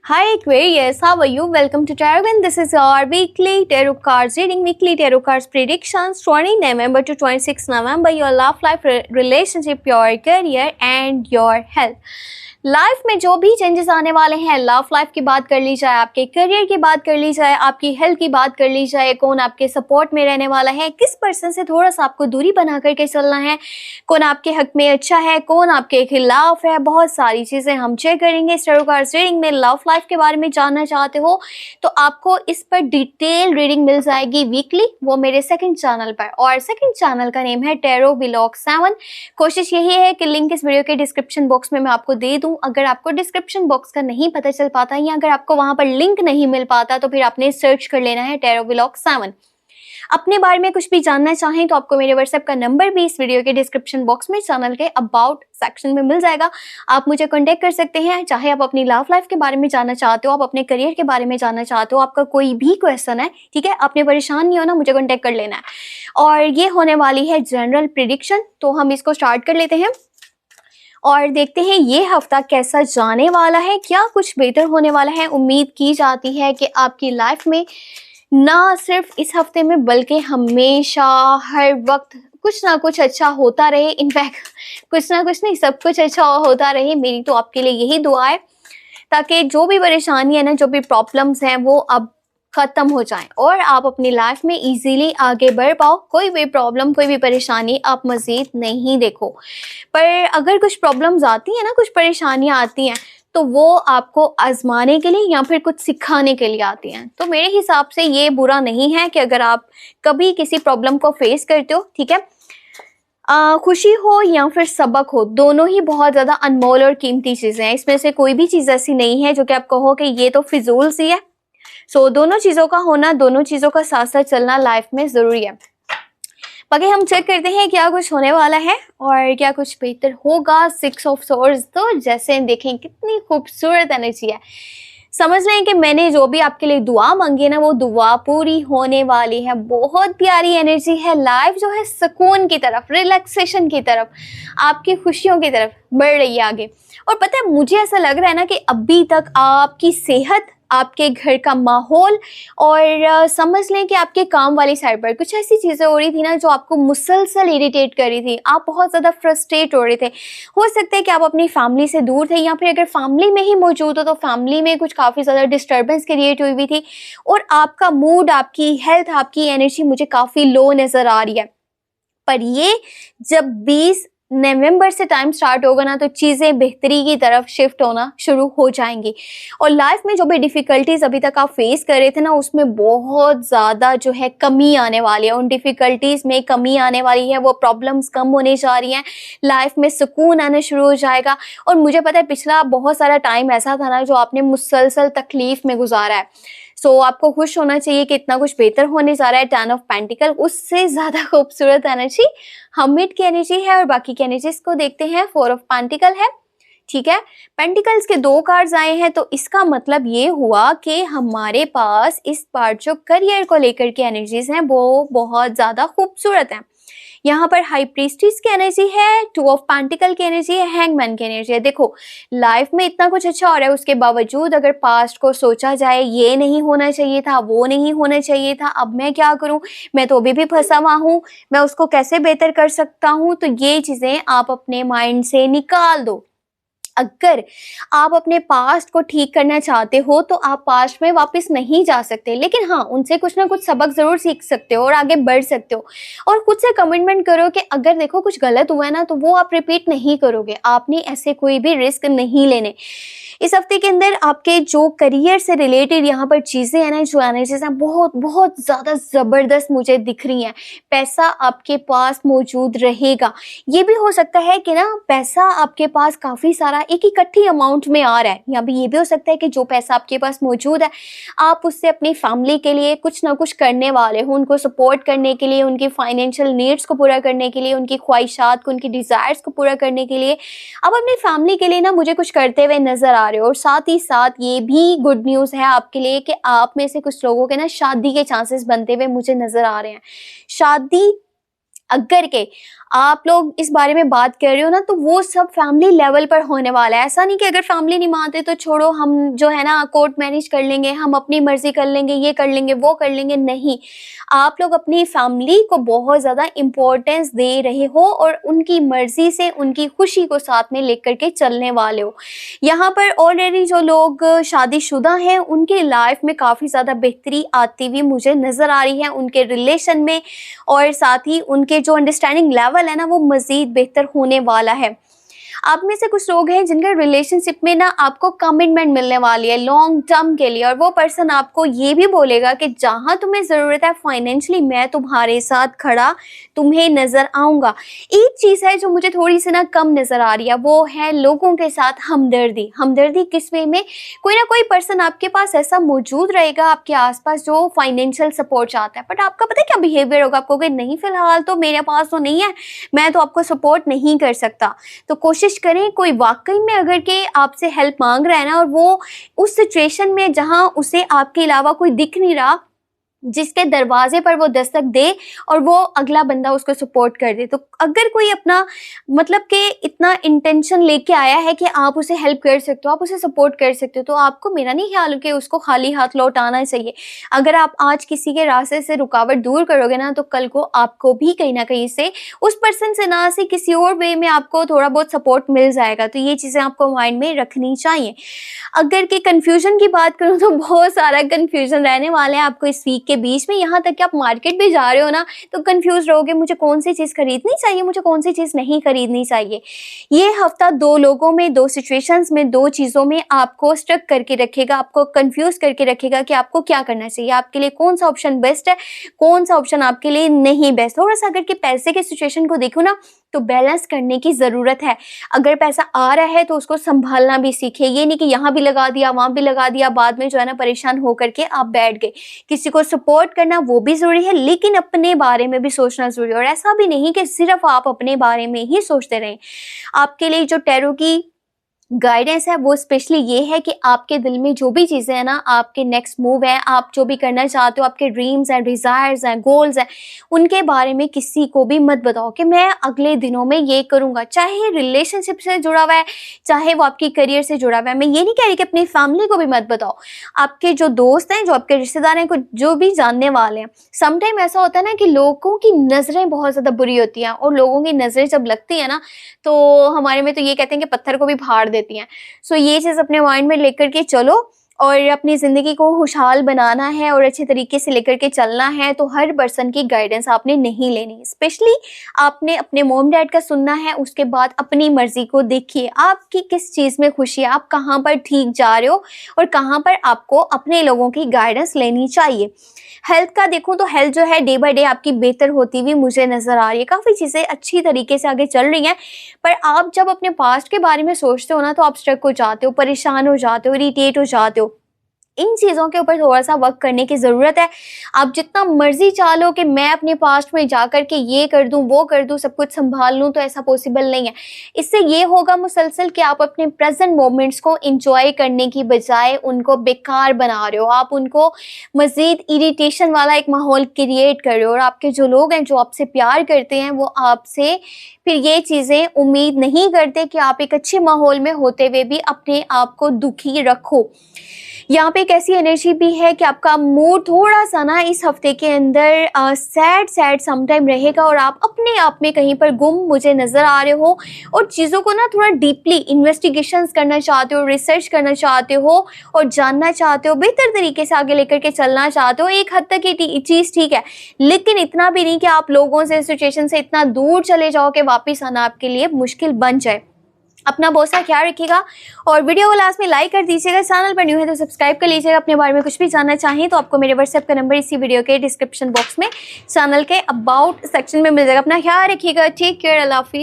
Hi Aquarius, how are you? Welcome to Tarot. This is our weekly tarot cards reading, weekly tarot cards predictions 20 November to 26 November, your love life, relationship, your career and your health. Life में जो भी changes आने वाले हैं, love life की बात कर ली जाए, आपके करियर की बात कर ली जाए, आपकी हेल्थ की बात कर ली जाए, कौन आपके सपोर्ट में रहने वाला है, किस पर्सन से थोड़ा सा आपको दूरी बना करके चलना है, कौन आपके हक में अच्छा है, कौन आपके खिलाफ है, बहुत सारी चीजें हम चेक करेंगे इस टैरो कार्ड्स रीडिंग में। लव लाइफ के बारे में जानना चाहते हो तो आपको इस पर डिटेल रीडिंग मिल जाएगी वीकली, वो मेरे सेकंड चैनल पर, और सेकंड चैनल का नेम है टैरो व्लॉग 7। कोशिश यही है कि लिंक इस वीडियो के डिस्क्रिप्शन बॉक्स में मैं आपको दे दूं। अगर आपको डिस्क्रिप्शन बॉक्स का नहीं पता चल पाता या अगर आपको वहां पर लिंक नहीं मिल पाता तो फिर आपने सर्च कर लेना है टैरो व्लॉग 7। अपने बारे में कुछ भी जानना चाहें तो आपको मेरे व्हाट्सएप का नंबर भी इस वीडियो के डिस्क्रिप्शन बॉक्स में चैनल के अबाउट सेक्शन में मिल जाएगा। आप मुझे कांटेक्ट कर सकते हैं, चाहे आप अपनी लव लाइफ के बारे में जानना चाहते हो, आप अपने करियर के बारे में जानना चाहते हो, आपका कोई भी क्वेश्चन है, ठीक है, आपने परेशान नहीं होना, मुझे कांटेक्ट कर लेना है। और ये होने वाली है जनरल प्रिडिक्शन, तो हम इसको स्टार्ट कर लेते हैं और देखते हैं ये हफ्ता कैसा जाने वाला है, क्या कुछ बेहतर होने वाला है। उम्मीद की जाती है कि आपकी लाइफ में ना सिर्फ इस हफ्ते में बल्कि हमेशा हर वक्त कुछ ना कुछ अच्छा होता रहे। इनफैक्ट कुछ ना कुछ नहीं, सब कुछ अच्छा होता रहे। मेरी तो आपके लिए यही दुआ है ताकि जो भी परेशानी है ना, जो भी प्रॉब्लम्स हैं वो अब खत्म हो जाएं और आप अपनी लाइफ में इजीली आगे बढ़ पाओ। कोई भी प्रॉब्लम, कोई भी परेशानी आप मजीद नहीं देखो। पर अगर कुछ प्रॉब्लम्स आती हैं ना, कुछ परेशानियां आती हैं, तो वो आपको आजमाने के लिए या फिर कुछ सिखाने के लिए आती हैं। तो मेरे हिसाब से ये बुरा नहीं है कि अगर आप कभी किसी प्रॉब्लम को फेस करते हो, ठीक है, खुशी हो या फिर सबक हो, दोनों ही बहुत ज्यादा अनमोल और कीमती चीजें हैं। इसमें से कोई भी चीज ऐसी नहीं है जो कि आप कहो कि ये तो फिजूल सी है। सो दोनों चीजों का होना, दोनों चीजों का साथ साथ चलना लाइफ में जरूरी है। बाकी हम चेक करते हैं क्या कुछ होने वाला है और क्या कुछ बेहतर होगा। 6 ऑफ सोर्ड्स, तो जैसे देखें कितनी खूबसूरत एनर्जी है। समझ रहे हैं कि मैंने जो भी आपके लिए दुआ मांगी है ना, वो दुआ पूरी होने वाली है। बहुत प्यारी एनर्जी है। लाइफ जो है सुकून की तरफ, रिलैक्सेशन की तरफ, आपकी खुशियों की तरफ बढ़ रही है आगे। और पता है, मुझे ऐसा लग रहा है ना कि अभी तक आपकी सेहत, आपके घर का माहौल और समझ लें कि आपके काम वाली साइड पर कुछ ऐसी चीज़ें हो रही थी ना जो आपको मुसलसल इरिटेट कर रही थी। आप बहुत ज़्यादा फ्रस्ट्रेट हो रहे थे। हो सकता है कि आप अपनी फैमिली से दूर थे, या फिर अगर फैमिली में ही मौजूद हो तो फैमिली में कुछ काफ़ी ज़्यादा डिस्टर्बेंस क्रिएट हुई थी और आपका मूड, आपकी हेल्थ, आपकी एनर्जी मुझे काफ़ी लो नज़र आ रही है। पर ये जब 20 नवंबर से टाइम स्टार्ट होगा ना, तो चीज़ें बेहतरी की तरफ शिफ्ट होना शुरू हो जाएंगी। और लाइफ में जो भी डिफ़िकल्टीज़ अभी तक आप फेस कर रहे थे ना, उसमें बहुत ज़्यादा जो है कमी आने वाली है। उन डिफ़िकल्टीज़ में कमी आने वाली है, वो प्रॉब्लम्स कम होने जा रही हैं, लाइफ में सुकून आना शुरू हो जाएगा। और मुझे पता है पिछला बहुत सारा टाइम ऐसा था ना जो आपने मुसलसल तकलीफ़ में गुजारा है। सो आपको खुश होना चाहिए कि इतना कुछ बेहतर होने जा रहा है। 10 ऑफ पेंटिकल, उससे ज़्यादा खूबसूरत एनर्जी हमिट की एनर्जी है। और बाकी की एनर्जीज को देखते हैं। 4 ऑफ पेंटिकल है, ठीक है, पेंटिकल्स के 2 कार्ड्स आए हैं, तो इसका मतलब ये हुआ कि हमारे पास इस बार जो करियर को लेकर के एनर्जीज हैं वो बहुत ज़्यादा खूबसूरत हैं। यहाँ पर हाई प्रीस्टिस की एनर्जी है, 2 ऑफ पेंटिकल की एनर्जी है, हैंगमैन की एनर्जी है। देखो, लाइफ में इतना कुछ अच्छा हो रहा है, उसके बावजूद अगर पास्ट को सोचा जाए, ये नहीं होना चाहिए था, वो नहीं होना चाहिए था, अब मैं क्या करूं, मैं तो अभी भी फंसा हुआ हूं, मैं उसको कैसे बेहतर कर सकता हूं, तो ये चीजें आप अपने माइंड से निकाल दो। अगर आप अपने पास्ट को ठीक करना चाहते हो तो आप पास्ट में वापस नहीं जा सकते, लेकिन हाँ, उनसे कुछ ना कुछ सबक जरूर सीख सकते हो और आगे बढ़ सकते हो। और खुद से कमिटमेंट करो कि अगर देखो कुछ गलत हुआ है ना, तो वो आप रिपीट नहीं करोगे। आपने ऐसे कोई भी रिस्क नहीं लेने। इस हफ्ते के अंदर आपके जो करियर से रिलेटेड यहाँ पर चीज़ें हैं ना, जो एनर्जीज हैं, बहुत बहुत ज़्यादा ज़बरदस्त मुझे दिख रही हैं। पैसा आपके पास मौजूद रहेगा। ये भी हो सकता है कि ना पैसा आपके पास काफ़ी सारा एक इकट्ठी अमाउंट में आ रहा है, या भी ये भी हो सकता है कि जो पैसा आपके पास मौजूद है आप उससे अपनी फैमिली के लिए कुछ ना कुछ करने वाले हो, उनको सपोर्ट करने के लिए, उनकी फाइनेंशियल नीड्स को पूरा करने के लिए, उनकी ख्वाहिशात को, उनकी डिज़ायर्स को पूरा करने के लिए आप अपनी फैमिली के लिए ना मुझे कुछ करते हुए नजर आ रहे हो। और साथ ही साथ ये भी गुड न्यूज़ है आपके लिए कि आप में से कुछ लोगों के ना शादी के चांसेस बनते हुए मुझे नजर आ रहे हैं। शादी अगर के आप लोग इस बारे में बात कर रहे हो ना, तो वो सब फैमिली लेवल पर होने वाला है। ऐसा नहीं कि अगर फैमिली नहीं मानते तो छोड़ो, हम जो है ना कोर्ट मैनेज कर लेंगे, हम अपनी मर्जी कर लेंगे, ये कर लेंगे, वो कर लेंगे। नहीं, आप लोग अपनी फैमिली को बहुत ज़्यादा इम्पोर्टेंस दे रहे हो और उनकी मर्जी से उनकी खुशी को साथ में लेकर के चलने वाले हो। यहाँ पर ऑलरेडी जो लोग शादीशुदा हैं उनके लाइफ में काफ़ी ज़्यादा बेहतरी आती हुई मुझे नज़र आ रही है उनके रिलेशन में, और साथ ही उनके जो अंडरस्टैंडिंग लेवल है ना वो मज़ीद बेहतर होने वाला है। आप में से कुछ लोग हैं जिनका रिलेशनशिप में ना आपको कमिटमेंट मिलने वाली है लॉन्ग टर्म के लिए, और वो पर्सन आपको ये भी बोलेगा कि जहाँ तुम्हें ज़रूरत है फाइनेंशियली मैं तुम्हारे साथ खड़ा तुम्हें नज़र आऊँगा। एक चीज़ है जो मुझे थोड़ी सी ना कम नज़र आ रही है, वो है लोगों के साथ हमदर्दी। हमदर्दी किस वे में? कोई ना कोई पर्सन आपके पास ऐसा मौजूद रहेगा आपके आसपास जो फाइनेंशियल सपोर्ट चाहता है, बट आपका पता है क्या बिहेवियर होगा? आपको कि नहीं फ़िलहाल तो मेरे पास तो नहीं है, मैं तो आपको सपोर्ट नहीं कर सकता। तो कोशिश करें, कोई वाकई में अगर के आपसे हेल्प मांग रहा है ना और वो उस सिचुएशन में जहां उसे आपके अलावा कोई दिख नहीं रहा, जिसके दरवाजे पर वो दस्तक दे और वो अगला बंदा उसको सपोर्ट कर दे। तो अगर कोई अपना मतलब कि इतना इंटेंशन लेके आया है कि आप उसे हेल्प कर सकते हो, आप उसे सपोर्ट कर सकते हो, तो आपको मेरा नहीं ख्याल कि उसको खाली हाथ लौट आना चाहिए। अगर आप आज किसी के रास्ते से रुकावट दूर करोगे ना, तो कल को आपको भी कहीं ना कहीं से उस पर्सन से ना से किसी और वे में आपको थोड़ा बहुत सपोर्ट मिल जाएगा। तो ये चीज़ें आपको माइंड में रखनी चाहिए। अगर कि कन्फ्यूजन की बात करूँ तो बहुत सारा कन्फ्यूजन रहने वाला है आपको इस वीक के बीच में। यहाँ तक कि आप मार्केट भी जा रहे हो ना तो कंफ्यूज रहोगे, मुझे कौन सी चीज़ खरीदनी चाहिए, मुझे कौन सी चीज़ नहीं खरीदनी चाहिए। ये हफ्ता दो लोगों में, दो सिचुएशंस में, दो चीज़ों में आपको स्टक करके रखेगा, आपको कंफ्यूज करके रखेगा कि आपको क्या करना चाहिए, आपके लिए कौन सा ऑप्शन बेस्ट है, कौन सा ऑप्शन आपके लिए नहीं बेस्ट। थोड़ा सा अगर कि पैसे के सिचुएशन को देखो ना तो बैलेंस करने की ज़रूरत है। अगर पैसा आ रहा है तो उसको संभालना भी सीखे। ये नहीं कि यहाँ भी लगा दिया वहाँ भी लगा दिया, बाद में जो है ना परेशान होकर के आप बैठ गए। किसी को सपोर्ट करना वो भी ज़रूरी है, लेकिन अपने बारे में भी सोचना ज़रूरी है। और ऐसा भी नहीं कि सिर्फ आप अपने बारे में ही सोचते रहें। आपके लिए जो टैरो की गाइडेंस है वो स्पेशली ये है कि आपके दिल में जो भी चीज़ें हैं ना, आपके नेक्स्ट मूव है, आप जो भी करना चाहते हो, आपके ड्रीम्स हैं, डिज़ायर्स हैं, गोल्स हैं, उनके बारे में किसी को भी मत बताओ कि मैं अगले दिनों में ये करूँगा। चाहे रिलेशनशिप से जुड़ा हुआ है, चाहे वो आपकी करियर से जुड़ा हुआ है। मैं ये नहीं कह रही कि अपनी फैमिली को भी मत बताओ। आपके जो दोस्त हैं, जो आपके रिश्तेदार हैं, जो भी जानने वाले हैं, समटाइम ऐसा होता है ना कि लोगों की नज़रें बहुत ज़्यादा बुरी होती हैं, और लोगों की नज़रें जब लगती है ना तो हमारे में तो ये कहते हैं कि पत्थर को भी फाड़ देती हैं। सो ये चीज़ अपने माइंड में लेकर के चलो, और अपनी ज़िंदगी को खुशहाल बनाना है और अच्छे तरीके से लेकर के चलना है। तो हर पर्सन की गाइडेंस आपने नहीं लेनी, स्पेशली आपने अपने मॉम डैड का सुनना है। उसके बाद अपनी मर्जी को देखिए, आपकी किस चीज़ में खुशी है, आप कहाँ पर ठीक जा रहे हो और कहाँ पर आपको अपने लोगों की गाइडेंस लेनी चाहिए। हेल्थ का देखूं तो हेल्थ जो है डे बाय डे आपकी बेहतर होती हुई मुझे नज़र आ रही है। काफ़ी चीज़ें अच्छी तरीके से आगे चल रही हैं, पर आप जब अपने पास्ट के बारे में सोचते हो ना तो आप स्ट्रक हो जाते हो, परेशान हो जाते हो, इरिटेट हो जाते हो। इन चीज़ों के ऊपर थोड़ा सा वर्क करने की ज़रूरत है। आप जितना मर्जी चाह लो कि मैं अपने पास्ट में जाकर के ये कर दूं, वो कर दूं, सब कुछ संभाल लूं, तो ऐसा पॉसिबल नहीं है। इससे ये होगा मुसलसल कि आप अपने प्रेजेंट मोमेंट्स को एंजॉय करने की बजाय उनको बेकार बना रहे हो। आप उनको मज़ीद इरिटेशन वाला एक माहौल क्रिएट कर रहे हो, और आपके जो लोग हैं, जो आपसे प्यार करते हैं, वो आपसे फिर ये चीज़ें उम्मीद नहीं करते कि आप एक अच्छे माहौल में होते हुए भी अपने आप को दुखी रखो। यहाँ पे एक ऐसी एनर्जी भी है कि आपका मूड थोड़ा सा ना इस हफ्ते के अंदर सैड समटाइम रहेगा, और आप अपने आप में कहीं पर गुम मुझे नज़र आ रहे हो, और चीज़ों को ना थोड़ा डीपली इन्वेस्टिगेशंस करना चाहते हो, रिसर्च करना चाहते हो, और जानना चाहते हो, बेहतर तरीके से आगे लेकर के चलना चाहते हो। एक हद तक ये चीज़ ठीक है, लेकिन इतना भी नहीं कि आप लोगों से, सिचुएशन से इतना दूर चले जाओ कि वापस आना आपके लिए मुश्किल बन जाए। अपना बहुत सा ख्याल रखिएगा, और वीडियो को लास्ट में लाइक कर दीजिएगा। चैनल पर न्यू है तो सब्सक्राइब कर लीजिएगा। अपने बारे में कुछ भी जानना चाहें तो आपको मेरे व्हाट्सएप का नंबर इसी वीडियो के डिस्क्रिप्शन बॉक्स में चैनल के अबाउट सेक्शन में मिल जाएगा। अपना ख्याल रखिएगा। टेक केयर, अल्लाह हाफिज़।